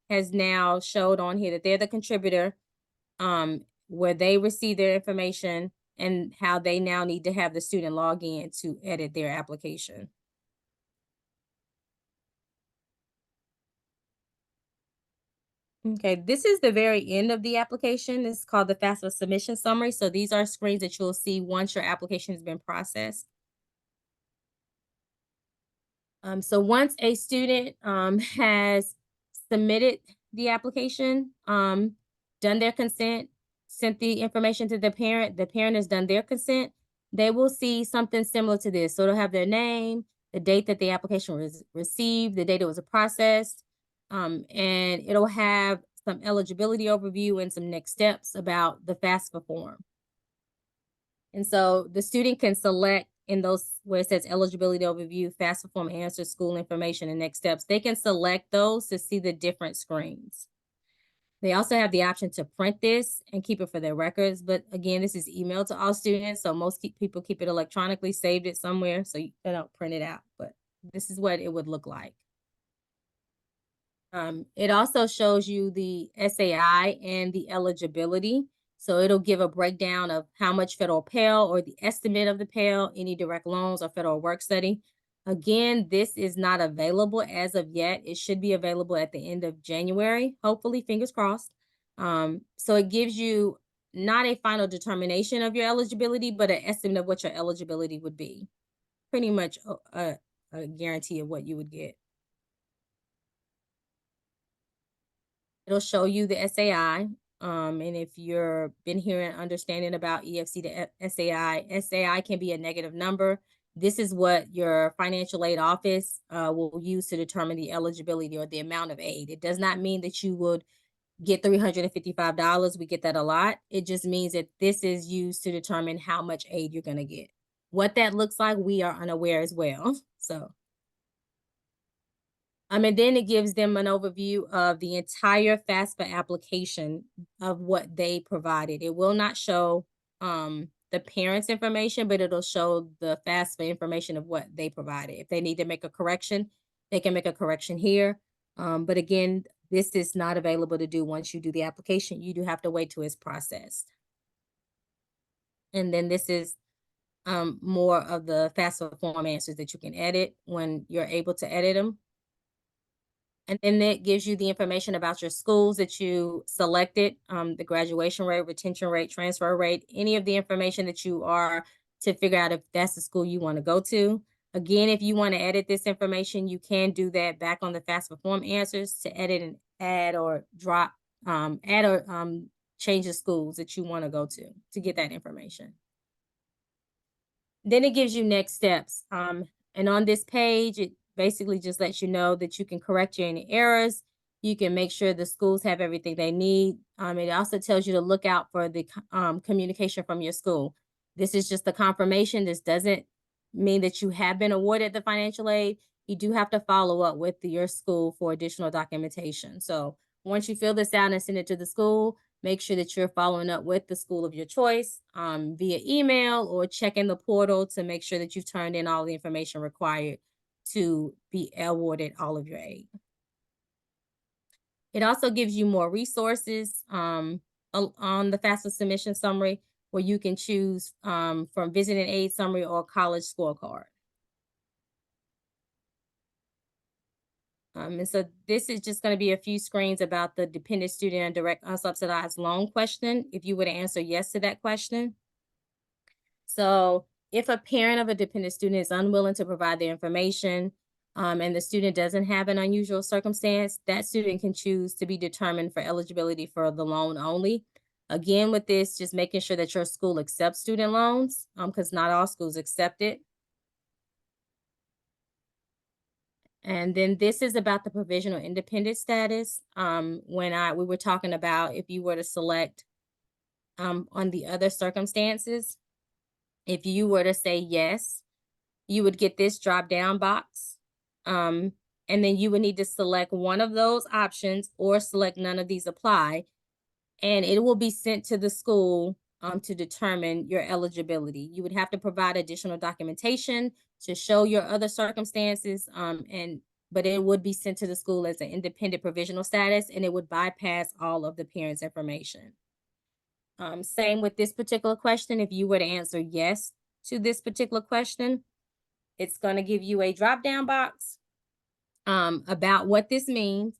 has now showed on here that they're the contributor, where they receive their information and how they now need to have the student log in to edit their application. Okay, this is the very end of the application. It's called the FAFSA submission summary. So these are screens that you'll see once your application has been processed. So once a student has submitted the application, done their consent, sent the information to the parent has done their consent, they will see something similar to this. So it'll have their name, the date that the application was received, the date it was processed, and it'll have some eligibility overview and some next steps about the FAFSA form. And so the student can select in those where it says eligibility overview, FAFSA form answers, school information, and next steps. They can select those to see the different screens. They also have the option to print this and keep it for their records. But again, this is emailed to all students. So most people keep it electronically, saved it somewhere. So they don't print it out. But this is what it would look like. It also shows you the SAI and the eligibility. So it'll give a breakdown of how much federal Pell or the estimate of the Pell, any direct loans or federal work study. Again, this is not available as of yet. It should be available at the end of January, hopefully, fingers crossed. So it gives you not a final determination of your eligibility, but an estimate of what your eligibility would be. Pretty much a guarantee of what you would get. It'll show you the SAI. And if you're been hearing understanding about EFC to SAI can be a negative number. This is what your financial aid office will use to determine the eligibility or the amount of aid. It does not mean that you would get $355. We get that a lot. It just means that this is used to determine how much aid you're going to get. What that looks like, we are unaware as well. So. And then it gives them an overview of the entire FAFSA application of what they provided. It will not show the parents' information, but it'll show the FAFSA information of what they provided. If they need to make a correction, they can make a correction here. But again, this is not available to do once you do the application. You do have to wait till it's processed. And then this is more of the FAFSA form answers that you can edit when you're able to edit them. And then it gives you the information about your schools that you selected, the graduation rate, retention rate, transfer rate, any of the information that you are to figure out if that's the school you want to go to. Again, if you want to edit this information, you can do that back on the FAFSA form answers to edit and add or drop, add or change the schools that you want to go to get that information. Then it gives you next steps. And on this page, it basically just lets you know that you can correct any errors. You can make sure the schools have everything they need. It also tells you to look out for the communication from your school. This is just the confirmation. This doesn't mean that you have been awarded the financial aid. You do have to follow up with your school for additional documentation. So once you fill this out and send it to the school, make sure that you're following up with the school of your choice via email or checking the portal to make sure that you've turned in all the information required to be awarded all of your aid. It also gives you more resources on the FAFSA submission summary where you can choose from visiting aid summary or college scorecard. And so this is just going to be a few screens about the dependent student and direct unsubsidized loan question, if you would answer yes to that question. So if a parent of a dependent student is unwilling to provide their information and the student doesn't have an unusual circumstance, that student can choose to be determined for eligibility for the loan only. Again, with this, just making sure that your school accepts student loans because not all schools accept it. And then this is about the provisional independent status. We were talking about if you were to select on the other circumstances, if you were to say yes, you would get this drop down box. And then you would need to select one of those options or select none of these apply. And it will be sent to the school to determine your eligibility. You would have to provide additional documentation to show your other circumstances. And but it would be sent to the school as an independent provisional status, and it would bypass all of the parents' information. Same with this particular question. If you were to answer yes to this particular question, it's going to give you a drop-down box about what this means,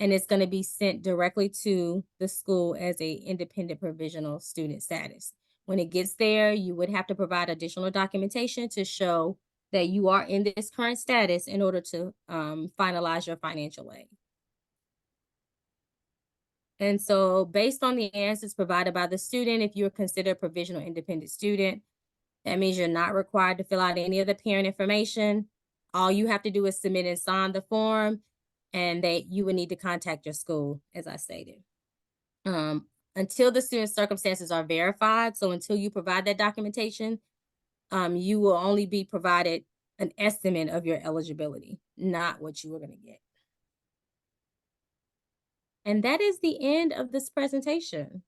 and it's going to be sent directly to the school as a independent provisional student status. When it gets there, you would have to provide additional documentation to show that you are in this current status in order to finalize your financial aid. And so based on the answers provided by the student, if you're considered a provisional independent student, that means you're not required to fill out any of the parent information. All you have to do is submit and sign the form, and that you would need to contact your school, as I stated. Until the student's circumstances are verified, so until you provide that documentation, you will only be provided an estimate of your eligibility, not what you were going to get. And that is the end of this presentation.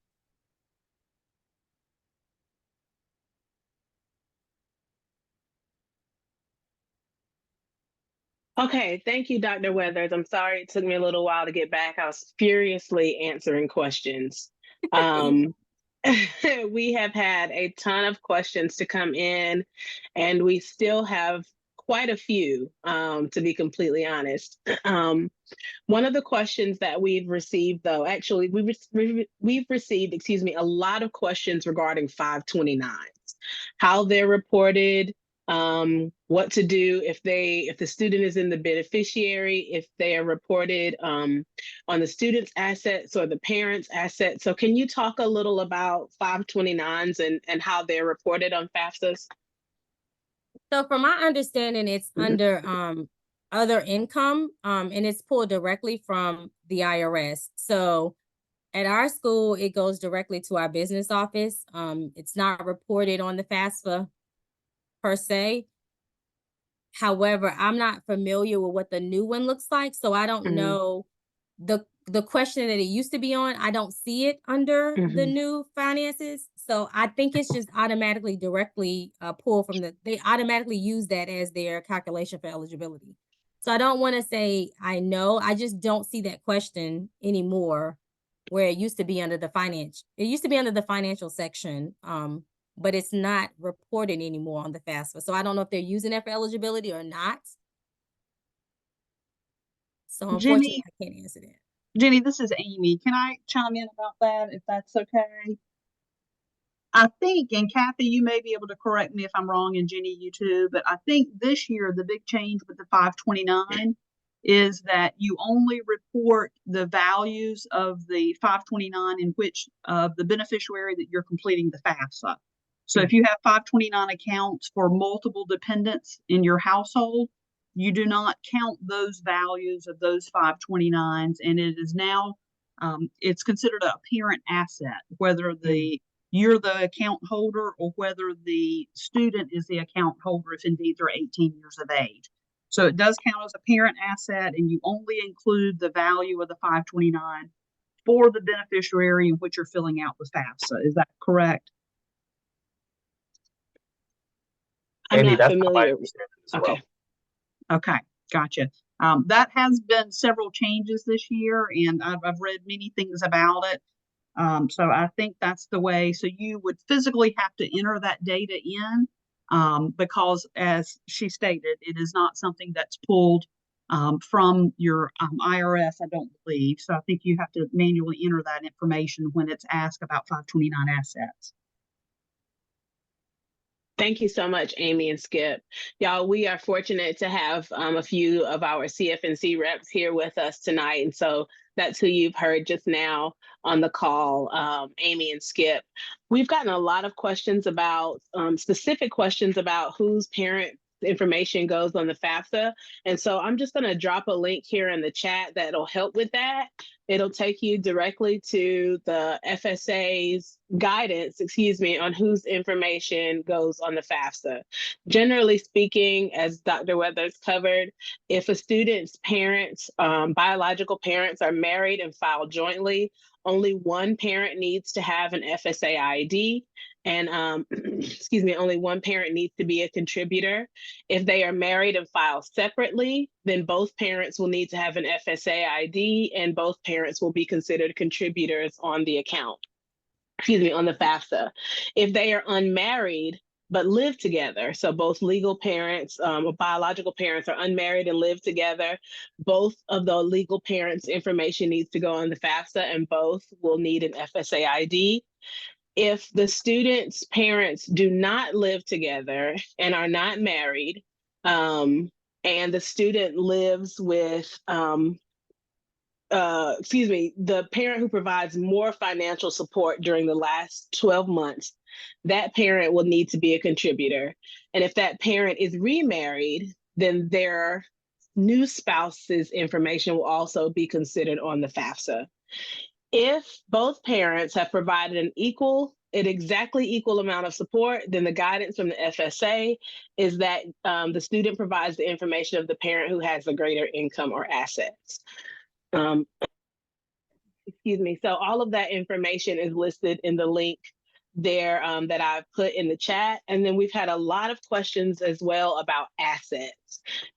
Okay, thank you, Dr. Weathers. I'm sorry it took me a little while to get back. I was furiously answering questions. We have had a ton of questions to come in, and we still have quite a few, to be completely honest. One of the questions that we've received, though, actually, we've received, excuse me, a lot of questions regarding 529s, how they're reported, what to do if the student is in the beneficiary, if they are reported on the student's assets or the parent's assets. So can you talk a little about 529s and how they're reported on FAFSAs? So from my understanding, it's under other income, and it's pulled directly from the IRS. So at our school, it goes directly to our business office. It's not reported on the FAFSA per se. However, I'm not familiar with what the new one looks like, so I don't know the question that it used to be on. I don't see it under the new finances, so I think it's just automatically directly pulled from they automatically use that as their calculation for eligibility. So I don't want to say I know. I just don't see that question anymore, where it used to be under the finance. It used to be under the financial section. But it's not reported anymore on the FAFSA. So I don't know if they're using that for eligibility or not. So unfortunately, I can't answer that. Jenny, this is Amy. Can I chime in about that, if that's okay? I think, and Kathy, you may be able to correct me if I'm wrong, and Jenny, you too, but I think this year the big change with the 529 is that you only report the values of the 529 in which the beneficiary that you're completing the FAFSA. So if you have 529 accounts for multiple dependents in your household, you do not count those values of those 529s, and it is now it's considered a parent asset, whether you're the account holder or whether the student is the account holder, if indeed they're 18 years of age. So it does count as a parent asset, and you only include the value of the 529 for the beneficiary in which you're filling out the FAFSA. Is that correct? I'm not familiar. Okay. Okay, gotcha. That has been several changes this year, and I've read many things about it. So I think that's the way. So you would physically have to enter that data in, because as she stated, it is not something that's pulled from your IRS, I don't believe. So I think you have to manually enter that information when it's asked about 529 assets. Thank you so much, Amy and Skip. Y'all, we are fortunate to have a few of our CFNC reps here with us tonight. And so that's who you've heard just now on the call, Amy and Skip. We've gotten a lot of questions about, specific questions about whose parent information goes on the FAFSA. And so I'm just gonna drop a link here in the chat that'll help with that. It'll take you directly to the FSA's guidance, on whose information goes on the FAFSA. Generally speaking, as Dr. Weathers covered, if a student's parents, biological parents, are married and filed jointly, only one parent needs to have an FSA ID, and excuse me, only one parent needs to be a contributor. If they are married and file separately, then both parents will need to have an FSA ID, and both parents will be considered contributors on the account. Excuse me, on the FAFSA. If they are unmarried but live together, so both legal parents or biological parents are unmarried and live together, both of the legal parents' information needs to go on the FAFSA, and both will need an FSA ID. If the student's parents do not live together and are not married, and the student lives with the parent who provides more financial support during the last 12 months, that parent will need to be a contributor. And if that parent is remarried, then their new spouse's information will also be considered on the FAFSA. If both parents have provided an exactly equal amount of support, then the guidance from the FSA is that the student provides the information of the parent who has the greater income or assets. Excuse me. So all of that information is listed in the link there that I've put in the chat. And then we've had a lot of questions as well about assets.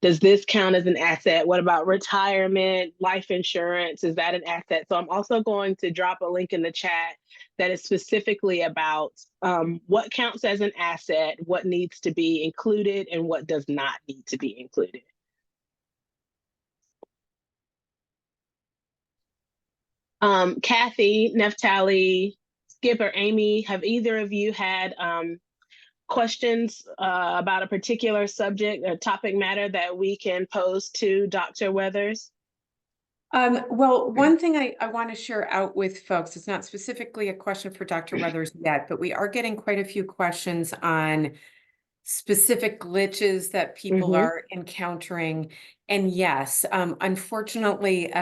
Does this count as an asset? What about retirement, life insurance? Is that an asset? So I'm also going to drop a link in the chat that is specifically about what counts as an asset, what needs to be included, and what does not need to be included. Kathy, Neftali, Skip, or Amy, have either of you had questions about a particular subject or topic matter that we can pose to Dr. Weathers? Well, one thing I want to share out with folks, it's not specifically a question for Dr. Weathers yet, but we are getting quite a few questions on specific glitches that people are encountering. And yes, unfortunately,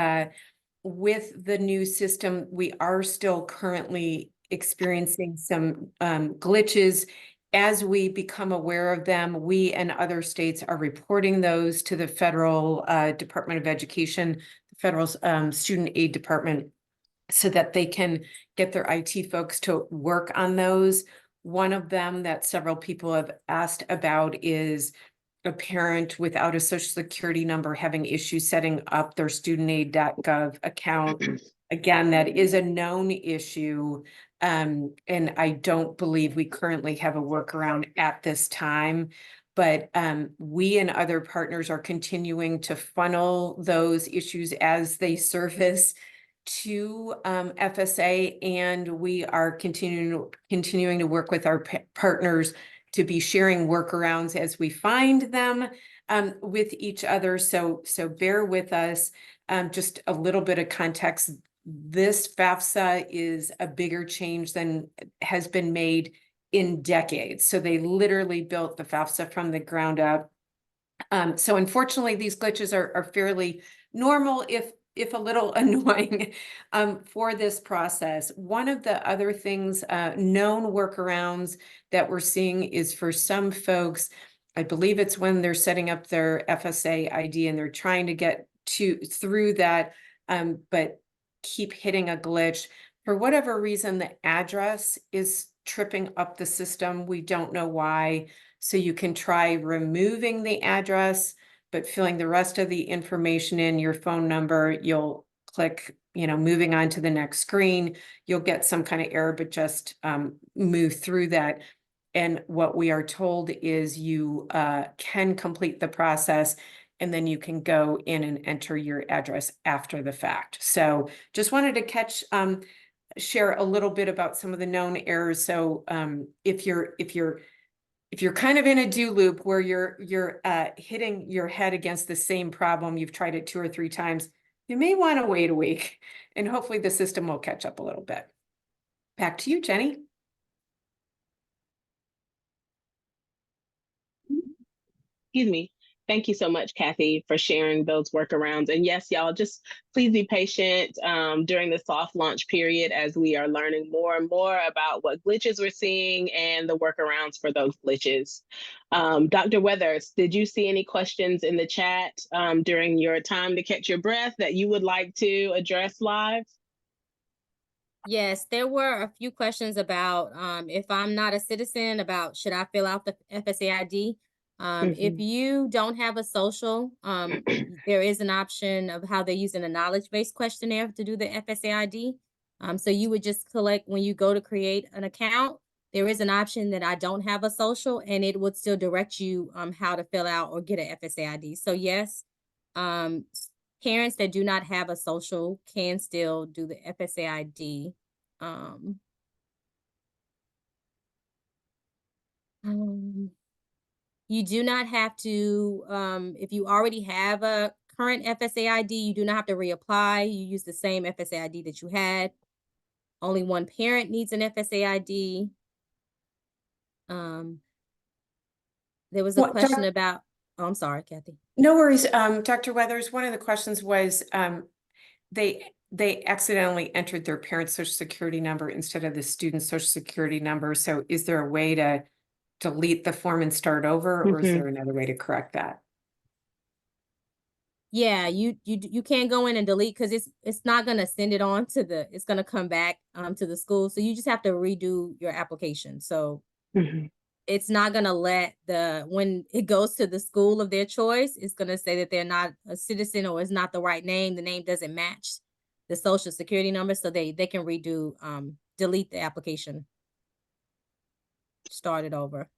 with the new system, we are still currently experiencing some glitches. As we become aware of them, we and other states are reporting those to the federal Department of Education, the federal Student Aid Department, so that they can get their IT folks to work on those. One of them that several people have asked about is a parent without a social security number having issues setting up their studentaid.gov account. Again, that is a known issue. And I don't believe we currently have a workaround at this time, but we and other partners are continuing to funnel those issues as they surface to FSA, and we are continuing to work with our partners to be sharing workarounds as we find them with each other. So bear with us. Just a little bit of context. This FAFSA is a bigger change than has been made in decades. So they literally built the FAFSA from the ground up. So unfortunately, these glitches are fairly normal, if a little annoying for this process. One of the other things, known workarounds that we're seeing is for some folks, I believe it's when they're setting up their FSA ID and they're trying to get through that, but keep hitting a glitch. For whatever reason, the address is tripping up the system. We don't know why. So you can try removing the address, but filling the rest of the information in, your phone number, you'll click, moving on to the next screen, you'll get some kind of error, but just move through that. And what we are told is you can complete the process, and then you can go in and enter your address after the fact. So just wanted to share a little bit about some of the known errors. So if you're kind of in a do loop where you're hitting your head against the same problem, you've tried it 2 or 3 times, you may want to wait a week, and hopefully the system will catch up a little bit. Back to you, Jenny. Excuse me. Thank you so much, Kathy, for sharing those workarounds. And yes, y'all, just please be patient during the soft launch period as we are learning more and more about what glitches we're seeing and the workarounds for those glitches. Dr. Weathers, did you see any questions in the chat during your time to catch your breath that you would like to address live? Yes, there were a few questions about if I'm not a citizen, about should I fill out the FSAID? If Mhm. you don't have a social, there is an option of how they're using a knowledge-based questionnaire to do the FSAID. So you would just collect when you go to create an account. There is an option that I don't have a social, and it would still direct you how to fill out or get an FSAID. So yes, um, parents that do not have a social can still do the FSAID. Um, um, you do not have to, if you already have a current FSAID, you do not have to reapply. You use the same FSAID that you had. Only one parent needs an FSAID. Um, there was a What, question about, oh, I'm sorry, Kathy. no worries, Dr. Weathers, one of the questions was, they accidentally entered their parent's social security number instead of the student's social security number. So is there a way to delete the form and start over, or is Mhm. there another way to correct that? Yeah, you can't go in and delete because it's not gonna send it on to the, it's gonna come back to the school. So you just have to redo your application. So Mhm. it's not gonna let when it goes to the school of their choice, it's gonna say that they're not a citizen or it's not the right name. The name doesn't match the social security number, so they can redo, delete the application, start it over.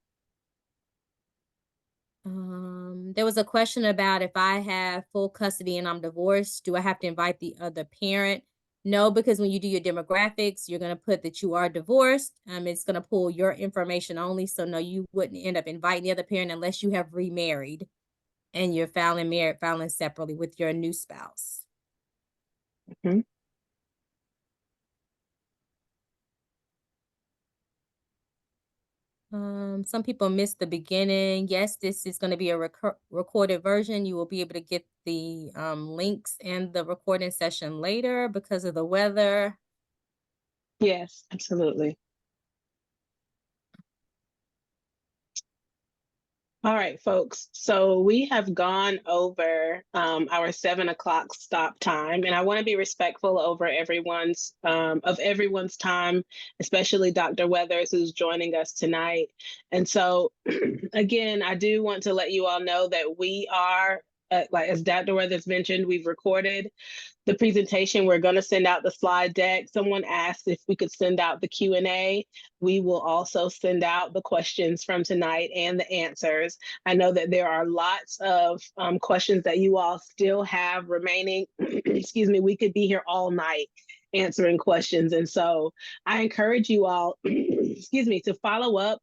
There was a question about if I have full custody and I'm divorced, do I have to invite the other parent? No, because when you do your demographics, you're going to put that you are divorced. It's going to pull your information only. So no, you wouldn't end up inviting the other parent unless you have remarried and you're filing separately with your new spouse. Mhm. Some people missed the beginning. Yes, this is going to be a recorded version. You will be able to get the links and the recording session later because of the weather. Yes, absolutely. All right, folks. So we have gone over our 7 o'clock stop time, and I want to be respectful over everyone's time, especially Dr. Weathers, who's joining us tonight. And so, again, I do want to let you all know that we are, like as Dr. Weathers mentioned, we've recorded the presentation. We're going to send out the slide deck. Someone asked if we could send out the Q&A. We will also send out the questions from tonight and the answers. I know that there are lots of questions that you all still have remaining. Excuse me, we could be here all night answering questions. And so I encourage you all, excuse me, to follow up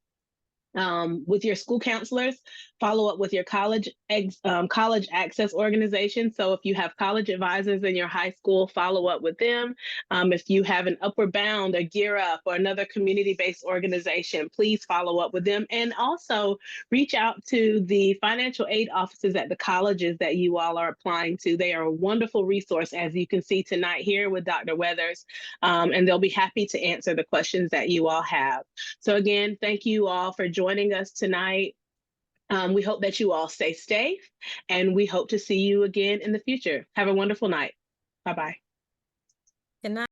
with your school counselors, follow up with your college access organization. So if you have college advisors in your high school, follow up with them. If you have an Upward Bound or Gear Up or another community-based organization, please follow up with them. And also reach out to the financial aid offices at the colleges that you all are applying to. They are a wonderful resource, as you can see tonight here with Dr. Weathers, and they'll be happy to answer the questions that you all have. So again, thank you all for joining us tonight. We hope that you all stay safe, and we hope to see you again in the future. Have a wonderful night. Bye-bye. Good night.